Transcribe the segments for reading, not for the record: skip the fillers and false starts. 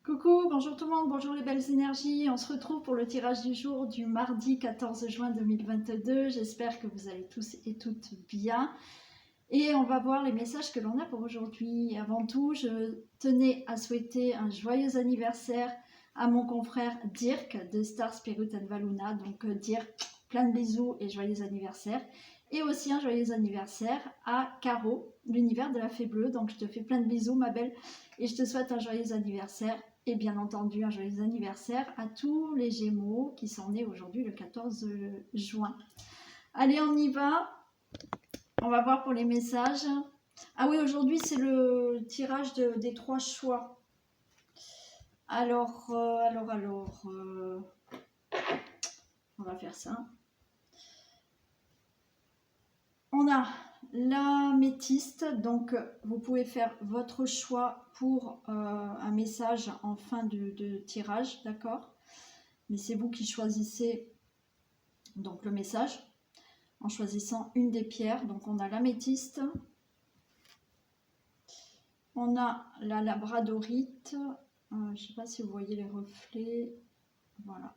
Coucou, bonjour tout le monde, bonjour les belles énergies. On se retrouve pour le tirage du jour du mardi 14 juin 2022. J'espère que vous allez tous et toutes bien. Et on va voir les messages que l'on a pour aujourd'hui. Avant tout, je tenais à souhaiter un joyeux anniversaire à mon confrère Dirk de Star Spirit and Valuna. Donc Dirk, plein de bisous et joyeux anniversaire. Et aussi un joyeux anniversaire à Caro, l'univers de la Fée Bleue. Donc je te fais plein de bisous ma belle et je te souhaite un joyeux anniversaire. Et bien entendu un joyeux anniversaire à tous les Gémeaux qui sont nés aujourd'hui le 14 juin. Allez, on y va. On va voir pour les messages. Ah oui, aujourd'hui c'est le tirage des 3 choix. Alors, on va faire ça. On a l'améthyste, donc vous pouvez faire votre choix pour un message en fin de tirage, d'accord? Mais c'est vous qui choisissez donc le message en choisissant une des pierres. Donc on a l'améthyste, on a la labradorite, je ne sais pas si vous voyez les reflets, voilà,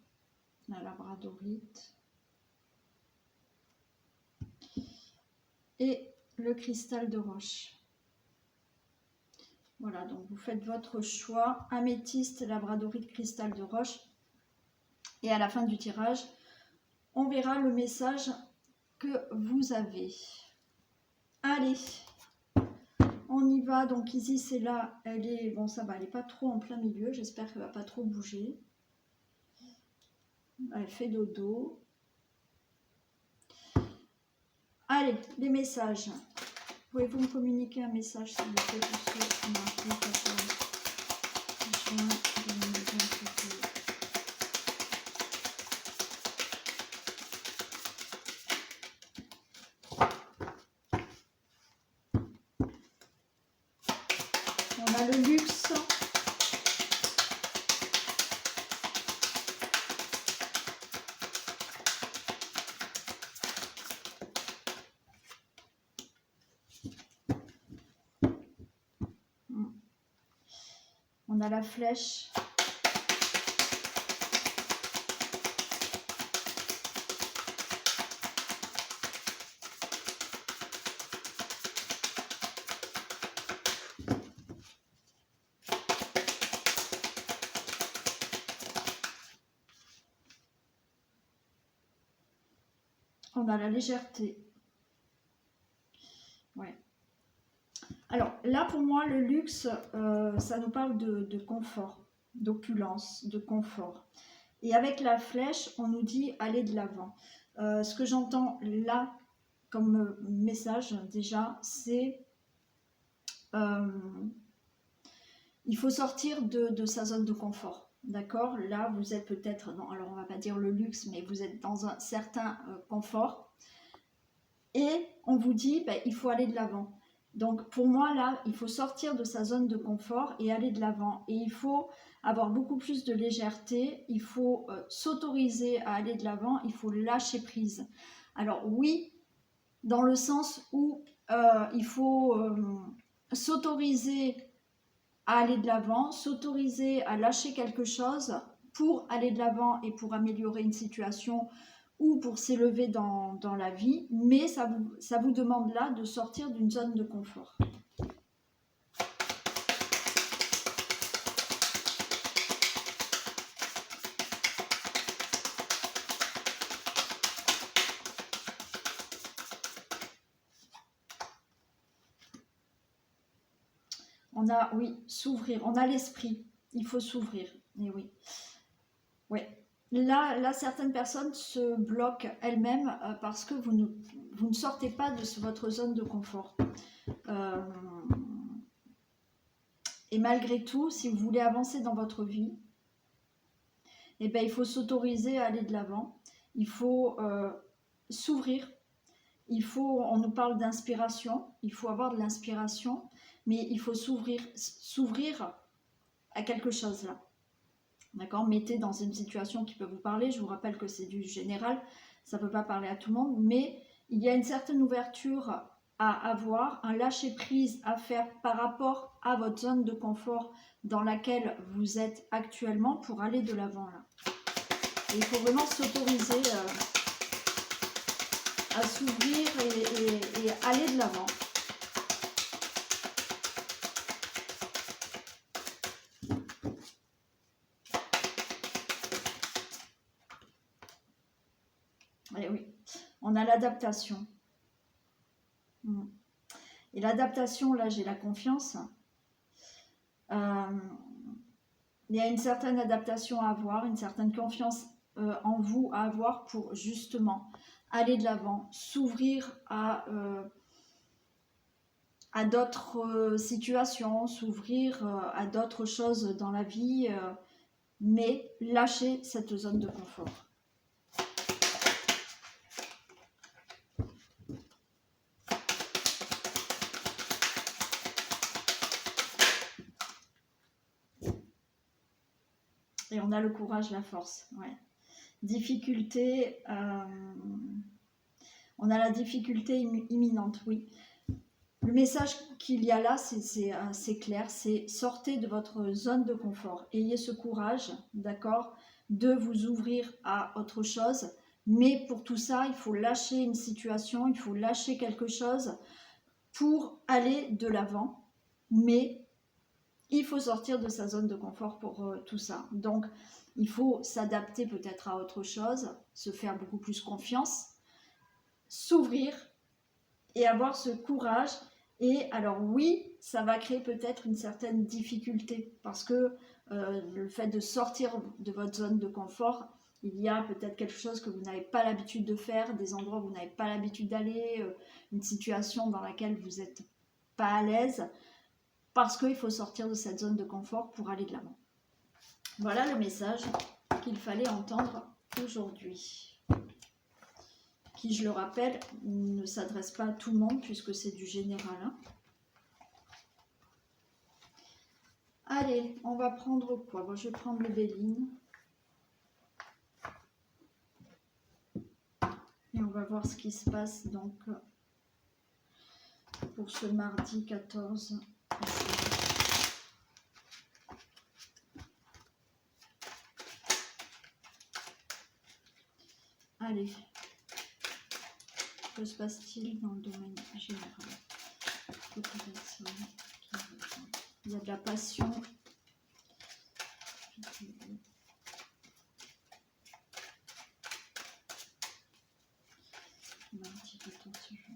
la labradorite, et le cristal de roche. Voilà, donc vous faites votre choix, améthyste, labradorite, cristal de roche. Et à la fin du tirage, on verra le message que vous avez. Allez, on y va. Donc ici, c'est là, elle est, bon ça va, elle n'est pas trop en plein milieu. J'espère qu'elle ne va pas trop bouger. Elle fait dodo. Allez, les messages. Pouvez-vous me communiquer un message s'il vous plaît pour ceux qui marquent le 14 juin 2022. On a le luxe. On a la flèche. On a la légèreté. Ouais. Alors là, pour moi, le luxe, ça nous parle de confort, d'opulence, de confort. Et avec la flèche, on nous dit aller de l'avant. Ce que j'entends là comme message déjà, c'est il faut sortir de sa zone de confort. D'accord? Là, vous êtes peut-être, non, alors on va pas dire le luxe, mais vous êtes dans un certain confort. Et on vous dit, ben, il faut aller de l'avant. Donc pour moi, là, il faut sortir de sa zone de confort et aller de l'avant. Et il faut avoir beaucoup plus de légèreté, il faut s'autoriser à aller de l'avant, il faut lâcher prise. Alors oui, dans le sens où il faut s'autoriser à aller de l'avant, s'autoriser à lâcher quelque chose pour aller de l'avant et pour améliorer une situation ou pour s'élever dans la vie, mais ça vous demande là de sortir d'une zone de confort. On a, oui, s'ouvrir, on a l'esprit, il faut s'ouvrir, et oui. Ouais. Là, certaines personnes se bloquent elles-mêmes parce que vous ne sortez pas de votre zone de confort. Et malgré tout, si vous voulez avancer dans votre vie, eh bien, il faut s'autoriser à aller de l'avant. Il faut s'ouvrir. On nous parle d'inspiration. Il faut avoir de l'inspiration, mais il faut s'ouvrir à quelque chose là. D'accord? Mettez dans une situation qui peut vous parler. Je vous rappelle que c'est du général. Ça ne peut pas parler à tout le monde, mais il y a une certaine ouverture à avoir, un lâcher-prise à faire par rapport à votre zone de confort dans laquelle vous êtes actuellement pour aller de l'avant là. Et il faut vraiment s'autoriser à s'ouvrir et aller de l'avant. Et oui, on a l'adaptation. Et l'adaptation, là, j'ai la confiance. Il y a une certaine adaptation à avoir, une certaine confiance en vous à avoir pour justement aller de l'avant, s'ouvrir à d'autres situations, s'ouvrir à d'autres choses dans la vie, mais lâcher cette zone de confort. Et on a le courage, la force. Ouais. Difficulté, on a la difficulté imminente, oui. Le message qu'il y a là, c'est clair, c'est sortez de votre zone de confort. Ayez ce courage, d'accord, de vous ouvrir à autre chose. Mais pour tout ça, il faut lâcher une situation, il faut lâcher quelque chose pour aller de l'avant. Mais il faut sortir de sa zone de confort pour tout ça. Donc, il faut s'adapter peut-être à autre chose, se faire beaucoup plus confiance, s'ouvrir et avoir ce courage. Et alors oui, ça va créer peut-être une certaine difficulté parce que le fait de sortir de votre zone de confort, il y a peut-être quelque chose que vous n'avez pas l'habitude de faire, des endroits où vous n'avez pas l'habitude d'aller, une situation dans laquelle vous n'êtes pas à l'aise, parce qu'il faut sortir de cette zone de confort pour aller de l'avant. Voilà le message qu'il fallait entendre aujourd'hui, qui, je le rappelle, ne s'adresse pas à tout le monde puisque c'est du général. Hein. Allez, on va prendre quoi? Bon, je vais prendre le Béline. Et on va voir ce qui se passe donc pour ce mardi 14. Allez, que se passe-t-il dans le domaine général? Il y a de la passion. Mardi 14 juin.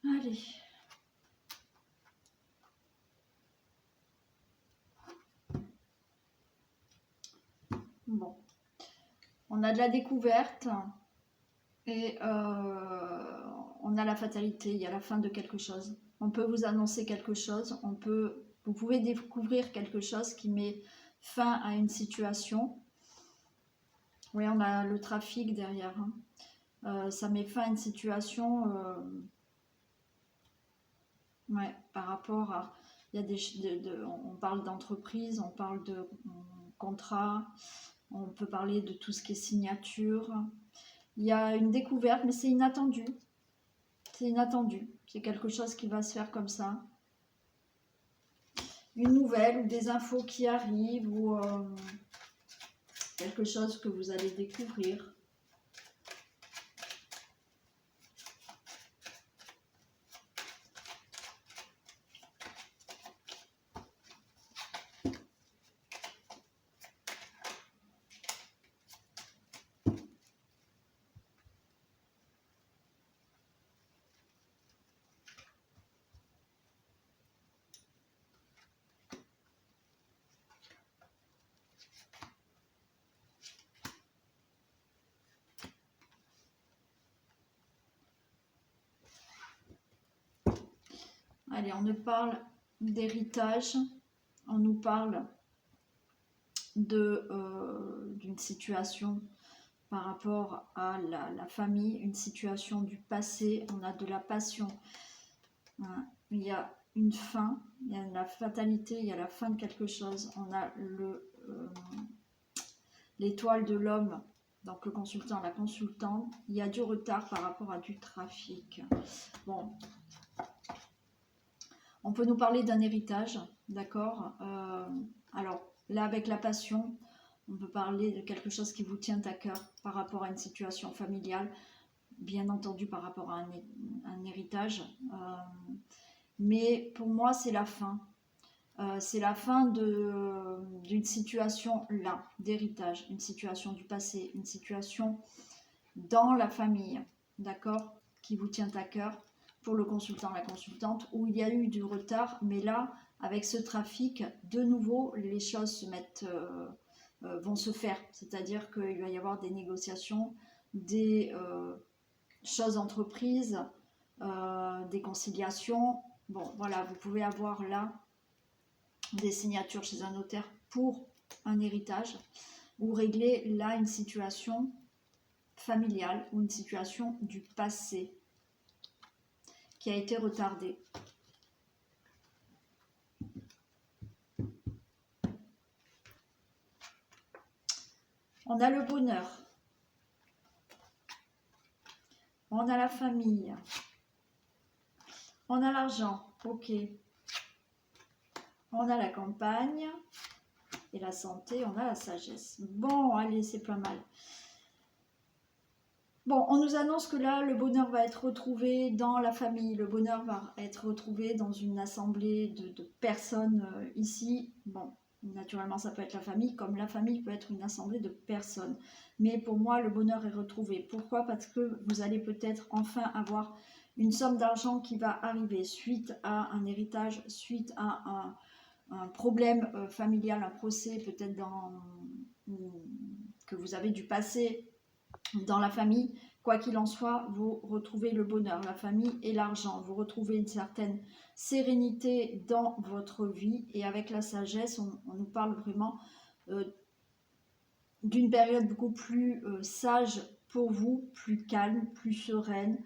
Allez. Bon. On a de la découverte et on a la fatalité, il y a la fin de quelque chose. On peut vous annoncer quelque chose, vous pouvez découvrir quelque chose qui met fin à une situation. Oui, on a le trafic derrière. Hein. Ça met fin à une situation ouais, par rapport à... Il y a on parle d'entreprise, on parle de contrat, on peut parler de tout ce qui est signature. Il y a une découverte, mais c'est inattendu. C'est inattendu. C'est quelque chose qui va se faire comme ça. Une nouvelle ou des infos qui arrivent ou quelque chose que vous allez découvrir. Allez, on nous parle d'héritage, on nous parle d'une situation par rapport à la famille, une situation du passé, on a de la passion. Il y a une fin, il y a la fatalité, il y a la fin de quelque chose. On a l'étoile de l'homme, donc le consultant, la consultante. Il y a du retard par rapport à du trafic. Bon, on peut nous parler d'un héritage, d'accord. Alors là, avec la passion, on peut parler de quelque chose qui vous tient à cœur par rapport à une situation familiale, bien entendu par rapport à un héritage. Mais pour moi, c'est la fin. C'est la fin d'une situation là, d'héritage, une situation du passé, une situation dans la famille, d'accord, qui vous tient à cœur pour le consultant, la consultante, où il y a eu du retard, mais là, avec ce trafic, de nouveau, les choses se mettent, vont se faire, c'est-à-dire qu'il va y avoir des négociations, des choses entreprises, des conciliations. Bon, voilà, vous pouvez avoir là des signatures chez un notaire pour un héritage ou régler là une situation familiale ou une situation du passé qui a été retardée. On a le bonheur, on a la famille, on a l'argent, ok, on a la campagne et la santé, on a la sagesse. Bon, allez, c'est pas mal. Bon, on nous annonce que là, le bonheur va être retrouvé dans la famille. Le bonheur va être retrouvé dans une assemblée de personnes ici. Bon, naturellement, ça peut être la famille, comme la famille peut être une assemblée de personnes. Mais pour moi, le bonheur est retrouvé. Pourquoi? Parce que vous allez peut-être enfin avoir une somme d'argent qui va arriver suite à un héritage, suite à un problème familial, un procès peut-être que vous avez du passé dans la famille. Quoi qu'il en soit, vous retrouvez le bonheur, la famille et l'argent. Vous retrouvez une certaine sérénité dans votre vie. Et avec la sagesse, on nous parle vraiment d'une période beaucoup plus sage pour vous, plus calme, plus sereine.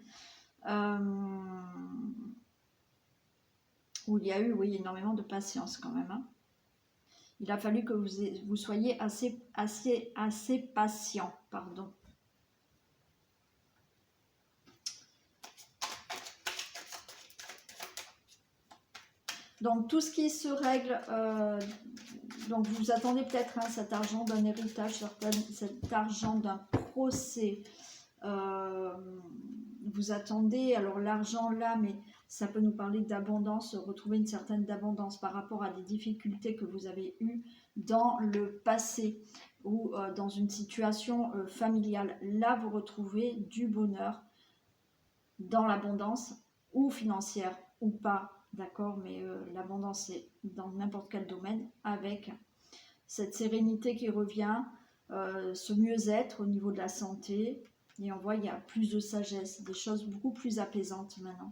Où il y a eu, oui, énormément de patience quand même. Hein. Il a fallu que vous soyez assez patient, pardon. Donc tout ce qui se règle, donc vous attendez peut-être hein, cet argent d'un héritage, cet argent d'un procès. Vous attendez, alors l'argent là, mais ça peut nous parler d'abondance, retrouver une certaine abondance par rapport à des difficultés que vous avez eues dans le passé ou dans une situation familiale. Là, vous retrouvez du bonheur dans l'abondance ou financière ou pas. D'accord, mais l'abondance, c'est dans n'importe quel domaine, avec cette sérénité qui revient, ce mieux-être au niveau de la santé. Et on voit il y a plus de sagesse, des choses beaucoup plus apaisantes maintenant.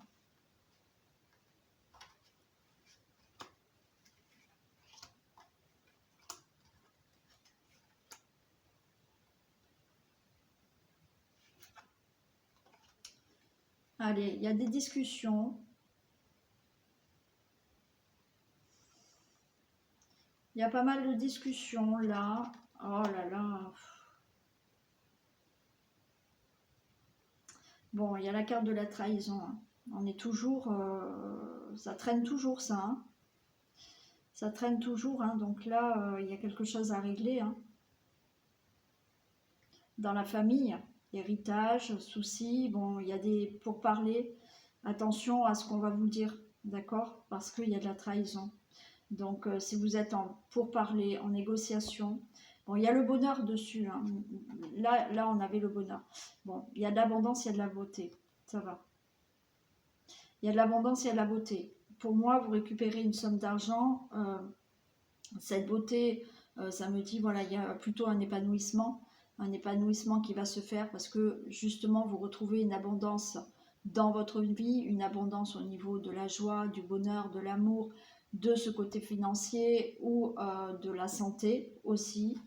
Allez, il y a des discussions. Il y a pas mal de discussions là. Oh là là. Bon, il y a la carte de la trahison. Hein. On est toujours... ça traîne toujours ça. Hein. Ça traîne toujours. Hein. Donc là, il y a quelque chose à régler. Hein. Dans la famille, héritage, soucis. Bon, il y a des pourparlers. Attention à ce qu'on va vous dire. D'accord? Parce qu'il y a de la trahison. Donc, si vous êtes en pourparlers, en négociation, bon, il y a le bonheur dessus. Hein. Là, on avait le bonheur. Bon, il y a de l'abondance, il y a de la beauté. Ça va. Il y a de l'abondance, il y a de la beauté. Pour moi, vous récupérez une somme d'argent. Cette beauté, ça me dit, voilà, il y a plutôt un épanouissement qui va se faire parce que justement, vous retrouvez une abondance dans votre vie, une abondance au niveau de la joie, du bonheur, de l'amour, de ce côté financier ou de la santé aussi.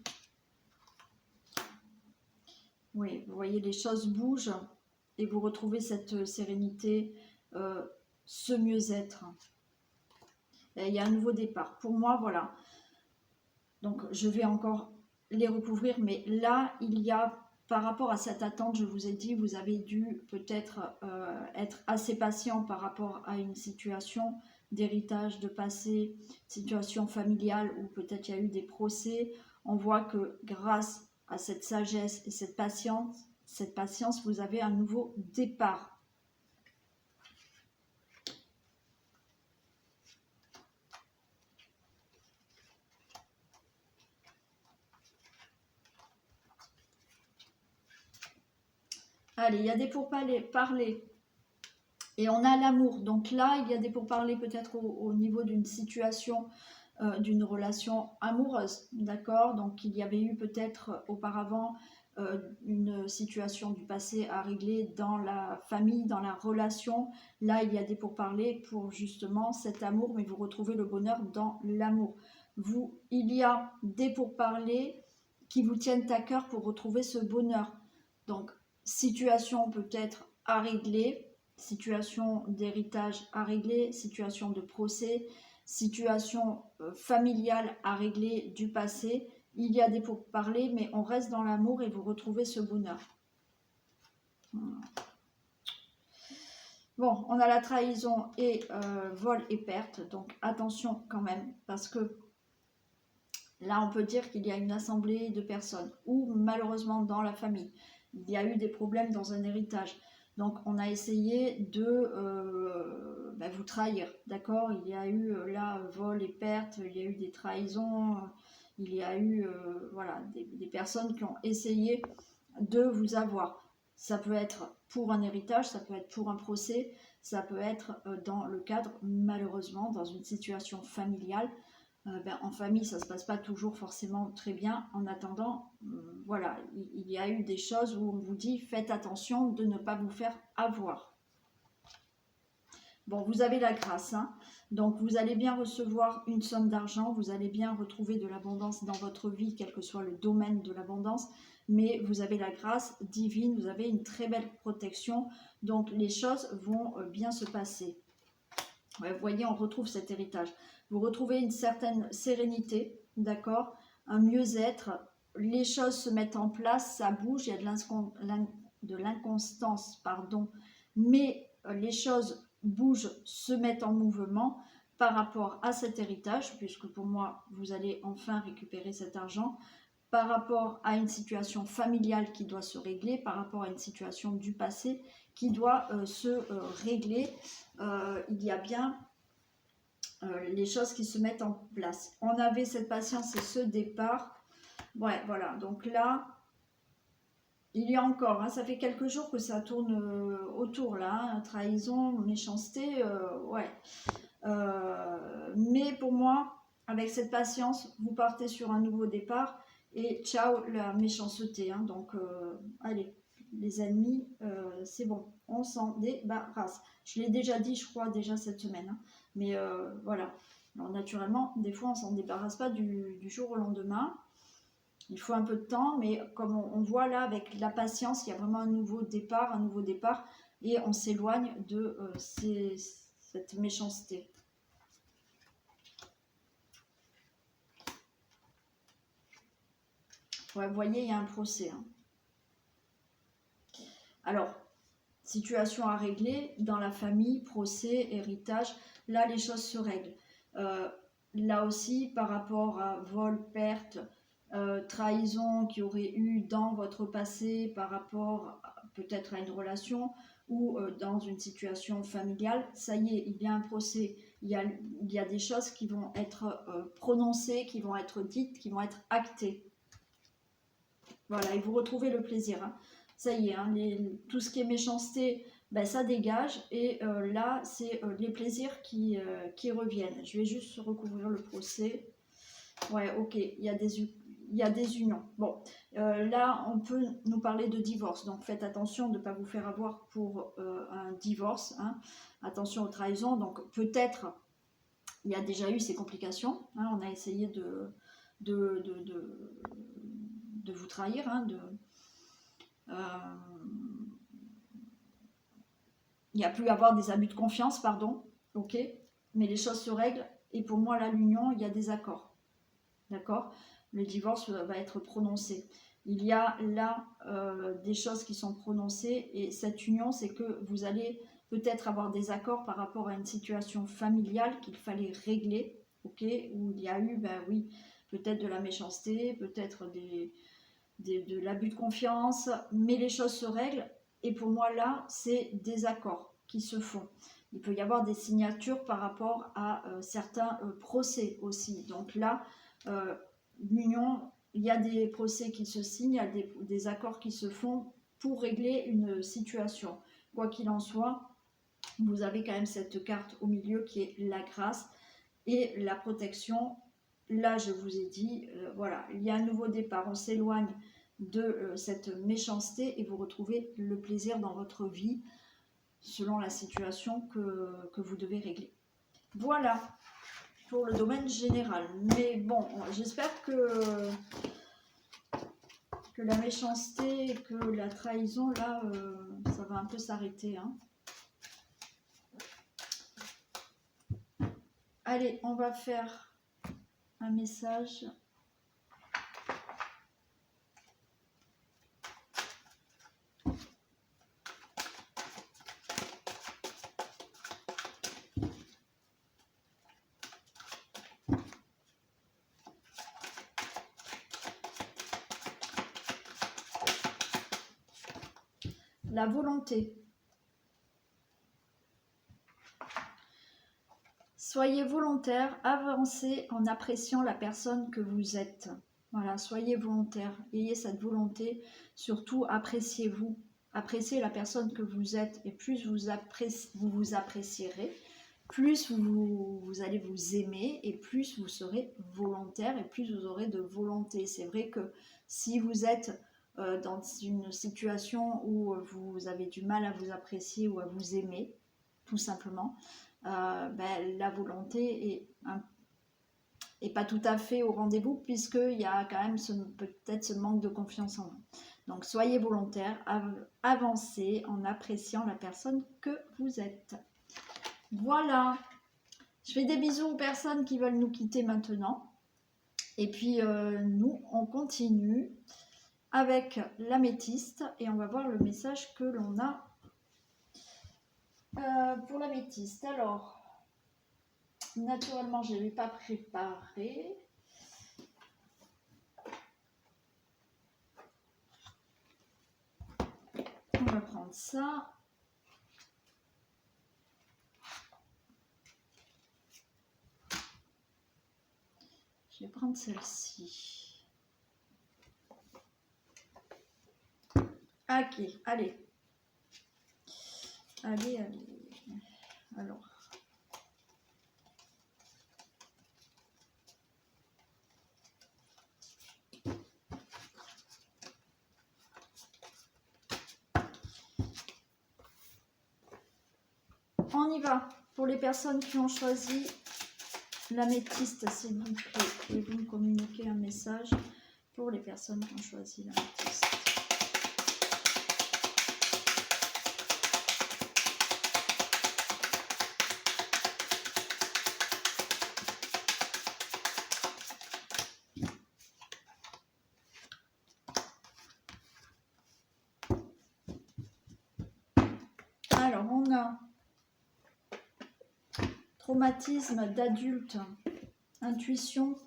Oui, vous voyez, les choses bougent et vous retrouvez cette sérénité, ce mieux-être. il y a un nouveau départ. Pour moi, voilà. Donc, je vais encore les recouvrir, mais là, il y a, par rapport à cette attente, je vous ai dit, vous avez dû peut-être être assez patient par rapport à une situation d'héritage, de passé, situation familiale, où peut-être il y a eu des procès. On voit que grâce à cette sagesse et cette patience, vous avez un nouveau départ. Allez, il y a des pourparlers. Et on a l'amour. Donc là, il y a des pourparlers peut-être au niveau d'une situation, d'une relation amoureuse. D'accord? Donc il y avait eu peut-être auparavant une situation du passé à régler dans la famille, dans la relation. Là, il y a des pourparlers pour justement cet amour, mais vous retrouvez le bonheur dans l'amour. Il y a des pourparlers qui vous tiennent à cœur pour retrouver ce bonheur. Donc, situation peut-être à régler, situation d'héritage à régler, situation de procès, situation familiale à régler du passé. Il y a des pourparlers, mais on reste dans l'amour et vous retrouvez ce bonheur. Bon, on a la trahison et vol et perte, donc attention quand même, parce que là, on peut dire qu'il y a une assemblée de personnes, ou malheureusement dans la famille, il y a eu des problèmes dans un héritage. Donc, on a essayé de vous trahir, d'accord? Il y a eu là vol et perte, il y a eu des trahisons, il y a eu voilà, des personnes qui ont essayé de vous avoir. Ça peut être pour un héritage, ça peut être pour un procès, ça peut être dans le cadre, malheureusement, dans une situation familiale. En famille, ça ne se passe pas toujours forcément très bien. En attendant, voilà, il y a eu des choses où on vous dit faites attention de ne pas vous faire avoir. Bon, vous avez la grâce, hein. Donc vous allez bien recevoir une somme d'argent, vous allez bien retrouver de l'abondance dans votre vie, quel que soit le domaine de l'abondance, mais vous avez la grâce divine, vous avez une très belle protection, donc les choses vont bien se passer. Ouais, vous voyez, on retrouve cet héritage. Vous retrouvez une certaine sérénité, d'accord, un mieux-être, les choses se mettent en place, ça bouge, il y a de l'inconstance, pardon, mais les choses bougent, se mettent en mouvement par rapport à cet héritage, puisque pour moi, vous allez enfin récupérer cet argent, par rapport à une situation familiale qui doit se régler, par rapport à une situation du passé qui doit se régler. Il y a bien les choses qui se mettent en place. On avait cette patience et ce départ. Ouais, voilà. Donc là, il y a encore, hein, ça fait quelques jours que ça tourne autour, là. Hein, trahison, méchanceté, ouais. Mais pour moi, avec cette patience, vous partez sur un nouveau départ. Et ciao la méchanceté. Hein, donc, allez, les ennemis, c'est bon, on s'en débarrasse. Je l'ai déjà dit, je crois, déjà cette semaine. Hein, mais voilà. Alors, naturellement, des fois, on ne s'en débarrasse pas du jour au lendemain. Il faut un peu de temps, mais comme on voit là, avec la patience, il y a vraiment un nouveau départ, et on s'éloigne de cette méchanceté. Ouais, vous voyez, il y a un procès. Hein. Alors, situation à régler dans la famille, procès, héritage, là les choses se règlent. Là aussi, par rapport à vol, perte, trahison qu'il y aurait eu dans votre passé par rapport peut-être à une relation ou dans une situation familiale, ça y est, il y a un procès, il y a des choses qui vont être prononcées, qui vont être dites, qui vont être actées. Voilà, et vous retrouvez le plaisir. Hein. Ça y est, hein, tout ce qui est méchanceté, ben, ça dégage. Et là, c'est les plaisirs qui reviennent. Je vais juste recouvrir le procès. Ouais, ok, il y a des unions. Bon, là, on peut nous parler de divorce. Donc, faites attention de ne pas vous faire avoir pour un divorce. Hein. Attention aux trahisons. Donc, peut-être, il y a déjà eu ces complications. Hein. On a essayé de vous trahir, hein, il n'y a plus à avoir des abus de confiance, pardon, ok, mais les choses se règlent Et pour moi, là, l'union, il y a des accords. D'accord? Le divorce va être prononcé. Il y a là des choses qui sont prononcées et cette union, c'est que vous allez peut-être avoir des accords par rapport à une situation familiale qu'il fallait régler, ok? Où il y a eu, ben oui, peut-être de la méchanceté, peut-être de l'abus de confiance, mais les choses se règlent et pour moi là, c'est des accords qui se font. Il peut y avoir des signatures par rapport à certains procès aussi. Donc là, l'union, il y a des procès qui se signent, il y a des accords qui se font pour régler une situation. Quoi qu'il en soit, vous avez quand même cette carte au milieu qui est la grâce et la protection. Là, je vous ai dit, voilà, il y a un nouveau départ, on s'éloigne de cette méchanceté et vous retrouvez le plaisir dans votre vie selon la situation que vous devez régler. Voilà pour le domaine général. Mais bon, j'espère que la méchanceté, que la trahison, là, ça va un peu s'arrêter. Hein. Allez, on va faire un message. La volonté. Soyez volontaire, avancez en appréciant la personne que vous êtes. Voilà, soyez volontaire, ayez cette volonté, surtout appréciez-vous, appréciez la personne que vous êtes et plus vous vous apprécierez, plus vous allez vous aimer et plus vous serez volontaire et plus vous aurez de volonté. C'est vrai que si vous êtes dans une situation où vous avez du mal à vous apprécier ou à vous aimer, tout simplement, la volonté est pas tout à fait au rendez-vous puisqu'il y a quand même peut-être ce manque de confiance en vous. Donc soyez volontaire, avancez en appréciant la personne que vous êtes. Voilà, je fais des bisous aux personnes qui veulent nous quitter maintenant. Et puis nous, on continue avec l'améthyste et on va voir le message que l'on a pour l'améthyste. Alors, naturellement, je ne l'ai pas préparé. On va prendre ça. Je vais prendre celle-ci. Ok, allez. Allez. Alors. On y va. Pour les personnes qui ont choisi l'améthyste, s'il vous plaît, pouvez-vous me communiquer un message pour les personnes qui ont choisi l'améthyste? Alors, on a traumatisme d'adulte, intuition,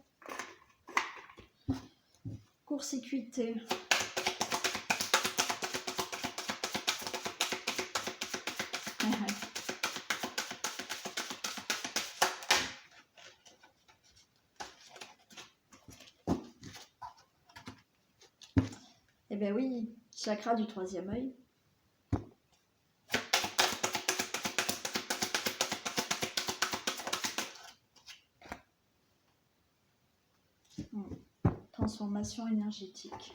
court-circuité. Eh bien oui, chakra du troisième œil. Transformation énergétique.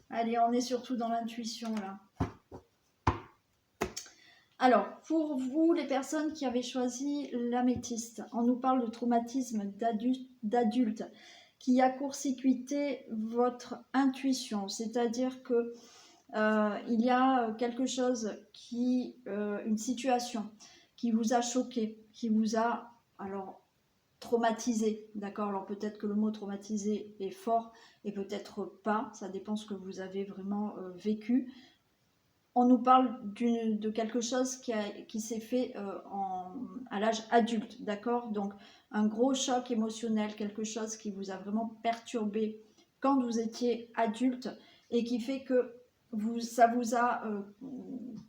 Allez, on est surtout dans l'intuition là. Alors, pour vous, les personnes qui avaient choisi l'améthyste, on nous parle de traumatisme d'adulte qui a court-circuité votre intuition, c'est-à-dire que il y a quelque chose une situation qui vous a choqué, qui vous a traumatisé, d'accord? Alors peut-être que le mot traumatisé est fort et peut-être pas, ça dépend ce que vous avez vraiment vécu. On nous parle de quelque chose qui s'est fait à l'âge adulte, d'accord? Donc un gros choc émotionnel, quelque chose qui vous a vraiment perturbé quand vous étiez adulte et qui fait que ça vous a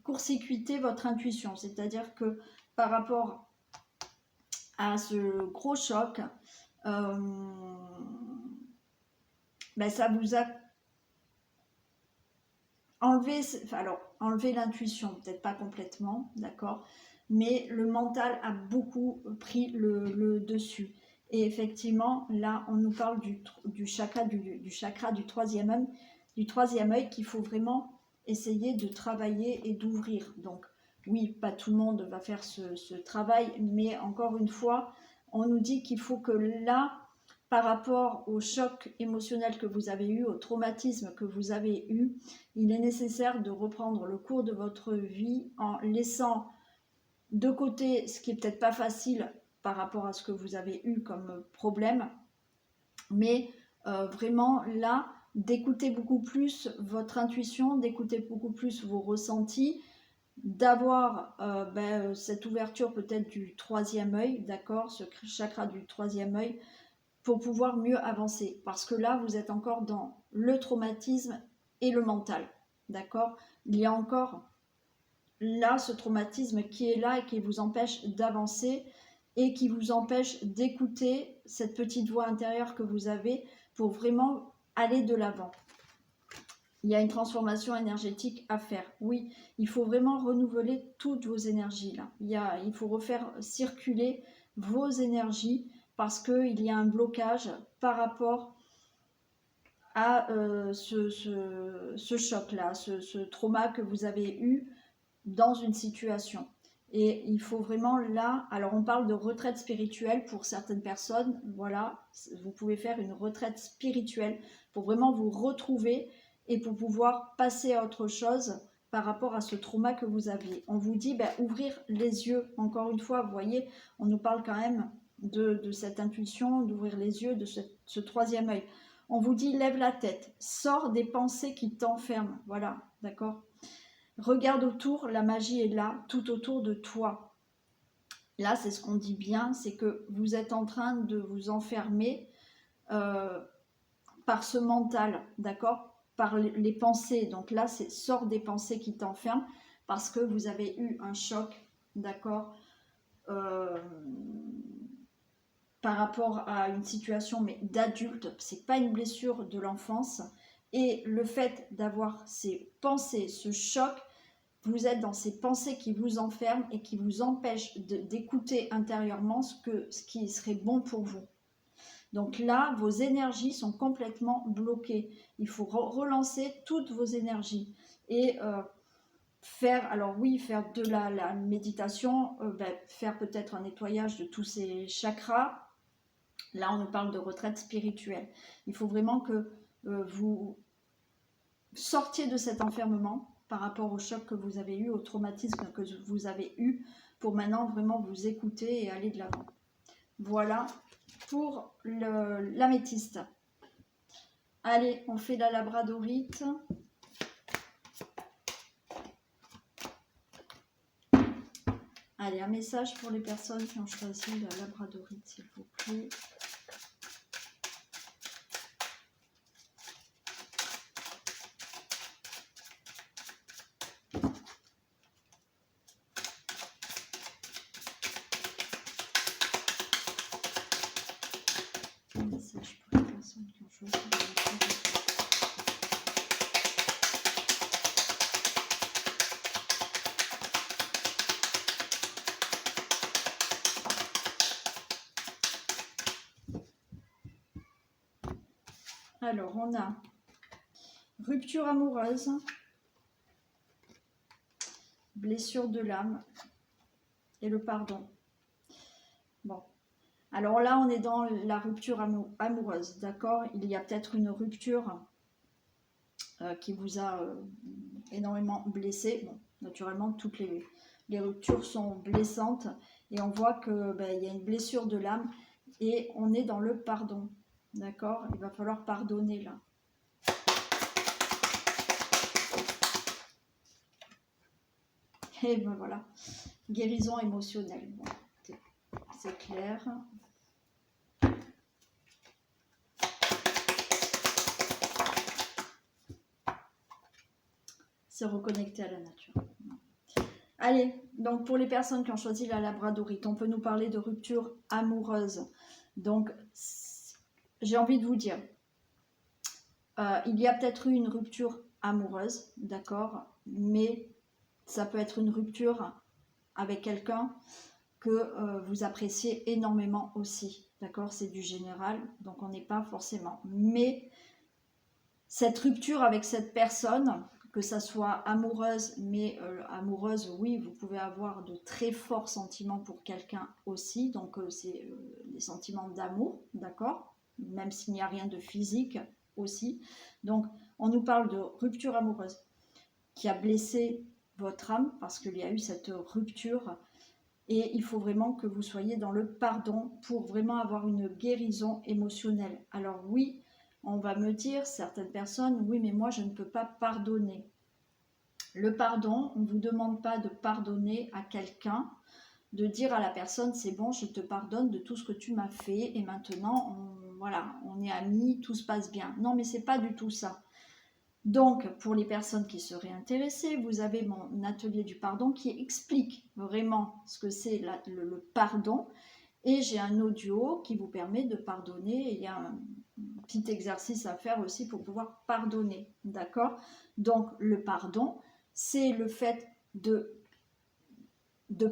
court-circuité votre intuition. C'est-à-dire que par rapport à ce gros choc, ça vous a enlevé l'intuition, peut-être pas complètement, d'accord, mais le mental a beaucoup pris le dessus. Et effectivement, là, on nous parle du chakra du troisième œil qu'il faut vraiment essayer de travailler et d'ouvrir. Donc, oui, pas tout le monde va faire ce travail, mais encore une fois, on nous dit qu'il faut que là, par rapport au choc émotionnel que vous avez eu, au traumatisme que vous avez eu, il est nécessaire de reprendre le cours de votre vie en laissant de côté ce qui n'est peut-être pas facile par rapport à ce que vous avez eu comme problème, mais vraiment là, d'écouter beaucoup plus votre intuition, d'écouter beaucoup plus vos ressentis, d'avoir cette ouverture peut-être du troisième œil, d'accord, ce chakra du troisième œil, pour pouvoir mieux avancer. Parce que là, vous êtes encore dans le traumatisme et le mental. D'accord? Il y a encore là ce traumatisme qui est là et qui vous empêche d'avancer et qui vous empêche d'écouter cette petite voix intérieure que vous avez pour vraiment aller de l'avant. Il y a une transformation énergétique à faire. Oui, il faut vraiment renouveler toutes vos énergies là. Il faut refaire circuler vos énergies parce qu'il y a un blocage par rapport à ce choc-là, ce trauma que vous avez eu dans une situation. Et il faut vraiment là, alors on parle de retraite spirituelle pour certaines personnes, voilà, vous pouvez faire une retraite spirituelle pour vraiment vous retrouver et pour pouvoir passer à autre chose par rapport à ce trauma que vous aviez. On vous dit ouvrir les yeux, encore une fois, vous voyez, on nous parle quand même de cette intuition, d'ouvrir les yeux, de ce troisième œil. On vous dit lève la tête, sors des pensées qui t'enferment, voilà, d'accord? Regarde autour, la magie est là, tout autour de toi. Là, c'est ce qu'on dit bien, c'est que vous êtes en train de vous enfermer par ce mental, d'accord? Par les pensées. Donc là, c'est sors des pensées qui t'enferment parce que vous avez eu un choc, d'accord? Par rapport à une situation mais d'adulte, c'est pas une blessure de l'enfance. Et le fait d'avoir ces pensées, ce choc, vous êtes dans ces pensées qui vous enferment et qui vous empêchent d'écouter intérieurement ce qui serait bon pour vous. Donc là, vos énergies sont complètement bloquées. Il faut relancer toutes vos énergies et faire de la méditation, faire peut-être un nettoyage de tous ces chakras. Là, on nous parle de retraite spirituelle. Il faut vraiment que vous sortiez de cet enfermement par rapport au choc que vous avez eu, au traumatisme que vous avez eu, pour maintenant vraiment vous écouter et aller de l'avant. Voilà pour l'améthyste. Allez, on fait la labradorite. Allez, un message pour les personnes qui ont choisi la labradorite, s'il vous plaît. Un message pour les personnes qui ont choisi la labradorite. Alors, on a rupture amoureuse, blessure de l'âme et le pardon. Bon. Alors là, on est dans la rupture amoureuse, d'accord? Il y a peut-être une rupture qui vous a énormément blessé. Bon, naturellement, toutes les ruptures sont blessantes et on voit que il y a une blessure de l'âme et on est dans le pardon, d'accord? Il va falloir pardonner là. Et ben voilà, guérison émotionnelle. Bon, c'est clair. Se reconnecter à la nature. Allez, donc pour les personnes qui ont choisi la labradorite, on peut nous parler de rupture amoureuse. Donc, j'ai envie de vous dire, il y a peut-être eu une rupture amoureuse, d'accord, mais ça peut être une rupture avec quelqu'un que vous appréciez énormément aussi, d'accord, c'est du général, donc on n'est pas forcément. Mais cette rupture avec cette personne, que ça soit amoureuse, mais amoureuse, oui, vous pouvez avoir de très forts sentiments pour quelqu'un aussi, donc c'est des sentiments d'amour, d'accord, même s'il n'y a rien de physique aussi. Donc on nous parle de rupture amoureuse qui a blessé votre âme parce qu'il y a eu cette rupture et il faut vraiment que vous soyez dans le pardon pour vraiment avoir une guérison émotionnelle. Alors oui, on va me dire, certaines personnes, oui, mais moi, je ne peux pas pardonner. Le pardon, on ne vous demande pas de pardonner à quelqu'un, de dire à la personne, c'est bon, je te pardonne de tout ce que tu m'as fait, et maintenant, voilà, on est amis, tout se passe bien. Non, mais c'est pas du tout ça. Donc, pour les personnes qui seraient intéressées, vous avez mon atelier du pardon qui explique vraiment ce que c'est le pardon. Et j'ai un audio qui vous permet de pardonner. Il y a un petit exercice à faire aussi pour pouvoir pardonner. D'accord? Donc, le pardon, c'est le fait de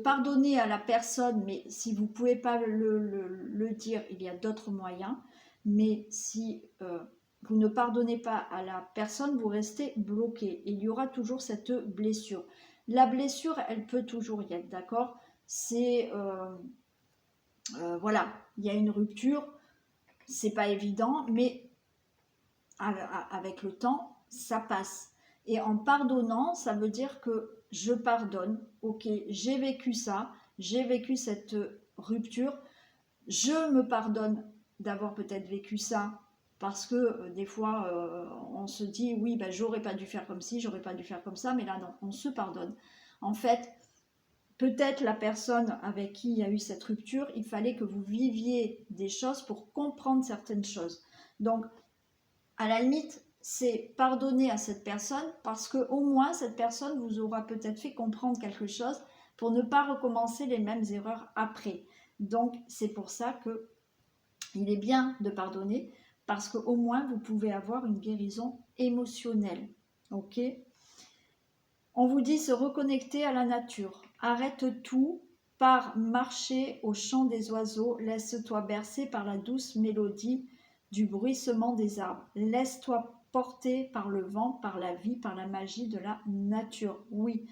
pardonner à la personne, mais si vous ne pouvez pas le dire, il y a d'autres moyens. Mais si vous ne pardonnez pas à la personne, vous restez bloqué. Et il y aura toujours cette blessure. La blessure, elle peut toujours y être, d'accord? C'est... voilà, il y a une rupture, c'est pas évident, mais avec le temps, ça passe. Et en pardonnant, ça veut dire que je pardonne, ok, j'ai vécu ça, j'ai vécu cette rupture, je me pardonne d'avoir peut-être vécu ça, parce que des fois, on se dit, oui, ben, j'aurais pas dû faire comme ci, j'aurais pas dû faire comme ça, mais là, non, on se pardonne. En fait, peut-être la personne avec qui il y a eu cette rupture, il fallait que vous viviez des choses pour comprendre certaines choses. Donc, à la limite, c'est pardonner à cette personne parce qu'au moins cette personne vous aura peut-être fait comprendre quelque chose pour ne pas recommencer les mêmes erreurs après. Donc, c'est pour ça que il est bien de pardonner parce qu'au moins vous pouvez avoir une guérison émotionnelle. Ok ? On vous dit se reconnecter à la nature. Arrête tout, pars marcher au chant des oiseaux, laisse-toi bercer par la douce mélodie du bruissement des arbres. Laisse-toi porter par le vent, par la vie, par la magie de la nature. Oui,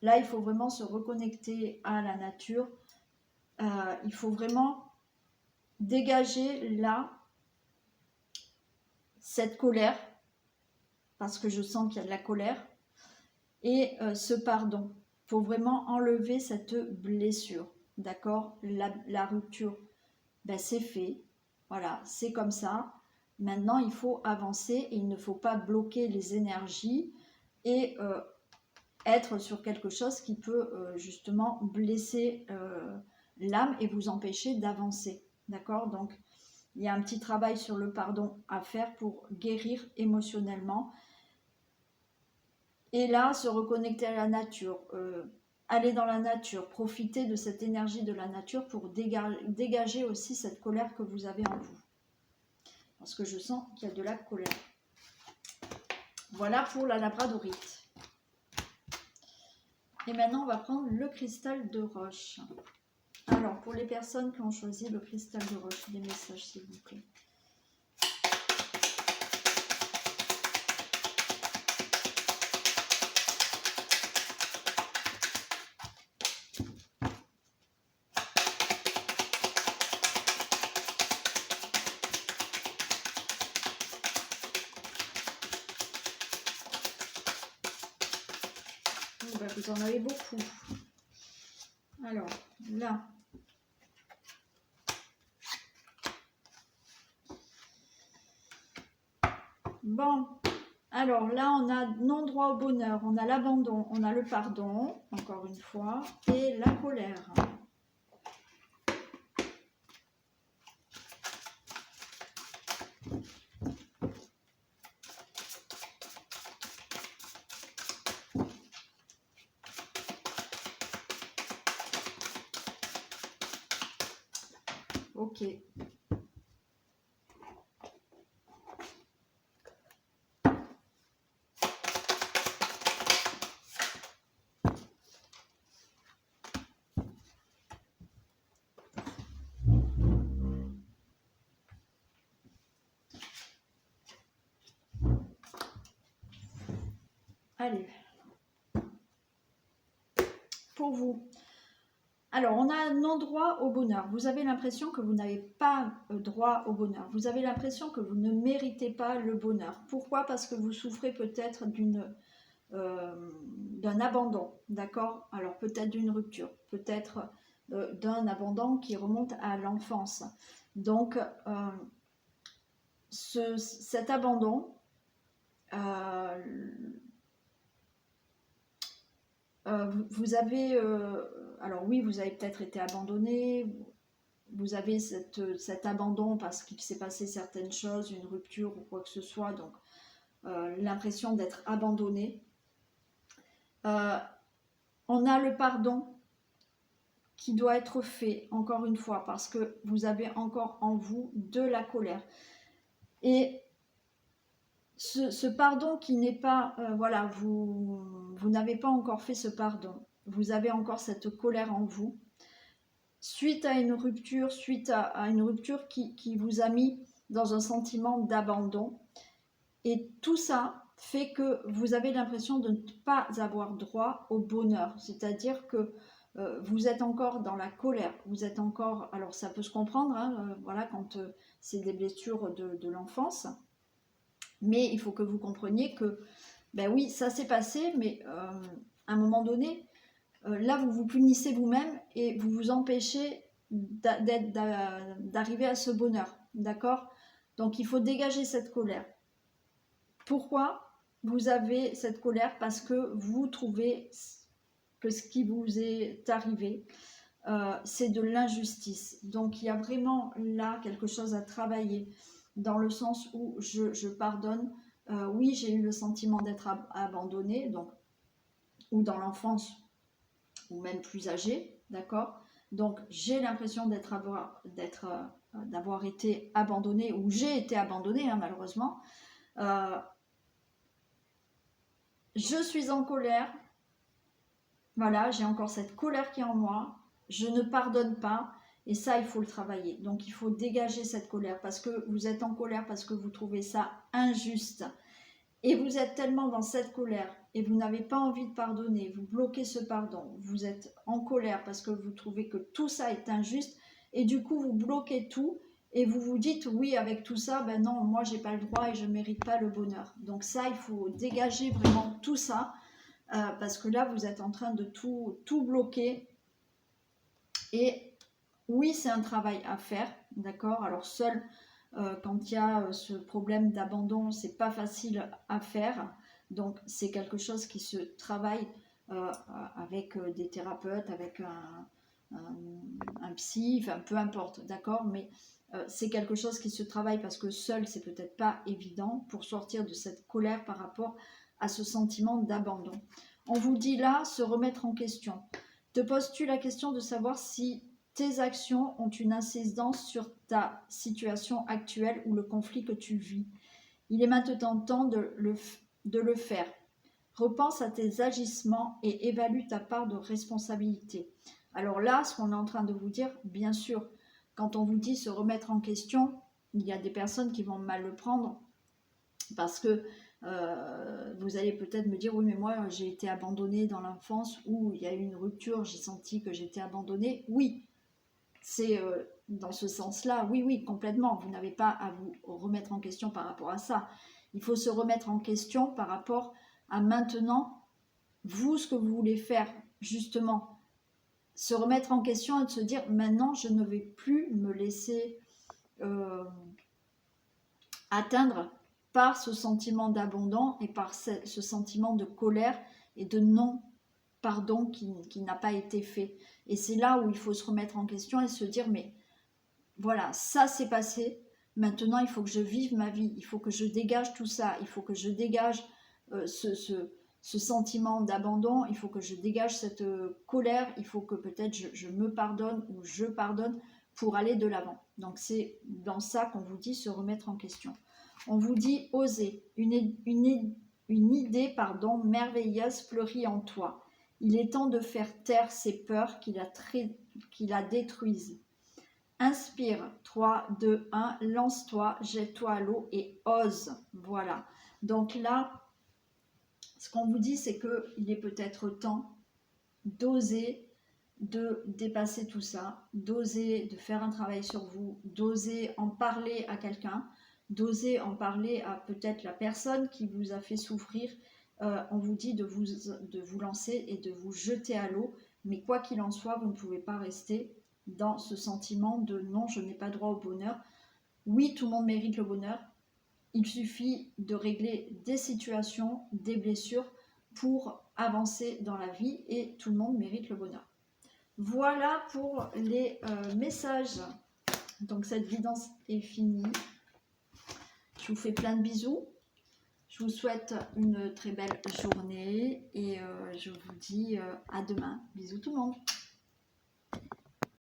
là, il faut vraiment se reconnecter à la nature. Il faut vraiment dégager là cette colère, parce que je sens qu'il y a de la colère, et ce pardon. Il faut vraiment enlever cette blessure, d'accord? La rupture, ben, c'est fait, voilà, c'est comme ça. Maintenant, il faut avancer et il ne faut pas bloquer les énergies et être sur quelque chose qui peut justement blesser l'âme et vous empêcher d'avancer, d'accord? Donc, il y a un petit travail sur le pardon à faire pour guérir émotionnellement. Et là, se reconnecter à la nature, aller dans la nature, profiter de cette énergie de la nature pour dégager aussi cette colère que vous avez en vous. Parce que je sens qu'il y a de la colère. Voilà pour la labradorite. Et maintenant, on va prendre le cristal de roche. Alors, pour les personnes qui ont choisi le cristal de roche, des messages s'il vous plaît. Oh, bah, vous en avez beaucoup. Alors, là. Bon. Alors là, on a non-droit au bonheur, on a l'abandon, on a le pardon, encore une fois, et la colère. Ok. Allez. Pour vous. Alors, on a non-droit au bonheur. Vous avez l'impression que vous n'avez pas droit au bonheur. Vous avez l'impression que vous ne méritez pas le bonheur. Pourquoi? Parce que vous souffrez peut-être d'un abandon, d'accord? Alors, peut-être d'une rupture, peut-être d'un abandon qui remonte à l'enfance. Donc, cet abandon, vous avez, alors oui, vous avez peut-être été abandonné, vous avez cet abandon parce qu'il s'est passé certaines choses, une rupture ou quoi que ce soit, donc l'impression d'être abandonné. On a le pardon qui doit être fait, encore une fois, parce que vous avez encore en vous de la colère. Et ce pardon qui n'est pas, voilà, vous n'avez pas encore fait ce pardon. Vous avez encore cette colère en vous. Suite à une rupture, qui vous a mis dans un sentiment d'abandon. Et tout ça fait que vous avez l'impression de ne pas avoir droit au bonheur. C'est-à-dire que vous êtes encore dans la colère. Vous êtes encore... Alors ça peut se comprendre, hein, voilà, quand c'est des blessures de l'enfance. Mais il faut que vous compreniez que, ben oui, ça s'est passé, mais à un moment donné, là, vous vous punissez vous-même et vous vous empêchez d'arriver à ce bonheur, d'accord? Donc, il faut dégager cette colère. Pourquoi vous avez cette colère? Parce que vous trouvez que ce qui vous est arrivé, c'est de l'injustice. Donc, il y a vraiment là quelque chose à travailler, dans le sens où je pardonne. Oui, j'ai eu le sentiment d'être abandonnée, donc, ou dans l'enfance, ou même plus âgée, d'accord? Donc, j'ai l'impression d'avoir été abandonnée, ou j'ai été abandonnée, hein, malheureusement. Je suis en colère. Voilà, j'ai encore cette colère qui est en moi. Je ne pardonne pas. Et ça, il faut le travailler. Donc, il faut dégager cette colère parce que vous êtes en colère, parce que vous trouvez ça injuste. Et vous êtes tellement dans cette colère et vous n'avez pas envie de pardonner. Vous bloquez ce pardon. Vous êtes en colère parce que vous trouvez que tout ça est injuste. Et du coup, vous bloquez tout. Et vous vous dites, oui, avec tout ça, ben non, moi, j'ai pas le droit et je ne mérite pas le bonheur. Donc ça, il faut dégager vraiment tout ça. Parce que là, vous êtes en train de tout bloquer. Et oui, c'est un travail à faire, d'accord? Alors seul, quand il y a ce problème d'abandon, c'est pas facile à faire. Donc c'est quelque chose qui se travaille avec des thérapeutes, avec un psy, enfin peu importe, d'accord? Mais c'est quelque chose qui se travaille parce que seul, c'est peut-être pas évident pour sortir de cette colère par rapport à ce sentiment d'abandon. On vous dit là, se remettre en question. Te poses-tu la question de savoir si tes actions ont une incidence sur ta situation actuelle ou le conflit que tu vis? Il est maintenant temps de le faire. Repense à tes agissements et évalue ta part de responsabilité. Alors là, ce qu'on est en train de vous dire, bien sûr, quand on vous dit se remettre en question, il y a des personnes qui vont mal le prendre parce que vous allez peut-être me dire, oui, mais moi, j'ai été abandonnée dans l'enfance ou il y a eu une rupture, j'ai senti que j'étais abandonnée. Oui, c'est dans ce sens-là, oui, complètement. Vous n'avez pas à vous remettre en question par rapport à ça. Il faut se remettre en question par rapport à maintenant vous, ce que vous voulez faire, justement, se remettre en question et de se dire, maintenant, je ne vais plus me laisser atteindre par ce sentiment d'abandon et par ce sentiment de colère et de non-pardon qui n'a pas été fait. Et c'est là où il faut se remettre en question et se dire, mais voilà, ça s'est passé, maintenant il faut que je vive ma vie, il faut que je dégage tout ça, il faut que je dégage ce sentiment d'abandon, il faut que je dégage cette colère, il faut que peut-être je me pardonne ou je pardonne pour aller de l'avant. Donc c'est dans ça qu'on vous dit se remettre en question. On vous dit oser, une idée merveilleuse fleurit en toi. Il est temps de faire taire ces peurs qui la détruisent. Inspire, 3, 2, 1, lance-toi, jette-toi à l'eau et ose. Voilà. Donc là, ce qu'on vous dit, c'est qu'il est peut-être temps d'oser de dépasser tout ça, d'oser de faire un travail sur vous, d'oser en parler à quelqu'un, d'oser en parler à peut-être la personne qui vous a fait souffrir. On vous dit de vous lancer et de vous jeter à l'eau, mais quoi qu'il en soit, vous ne pouvez pas rester dans ce sentiment de non, je n'ai pas droit au bonheur. Oui, tout le monde mérite le bonheur. Il suffit de régler des situations, des blessures pour avancer dans la vie et tout le monde mérite le bonheur. Voilà pour les messages. Donc cette guidance est finie. Je vous fais plein de bisous. Je vous souhaite une très belle journée et je vous dis à demain. Bisous tout le monde.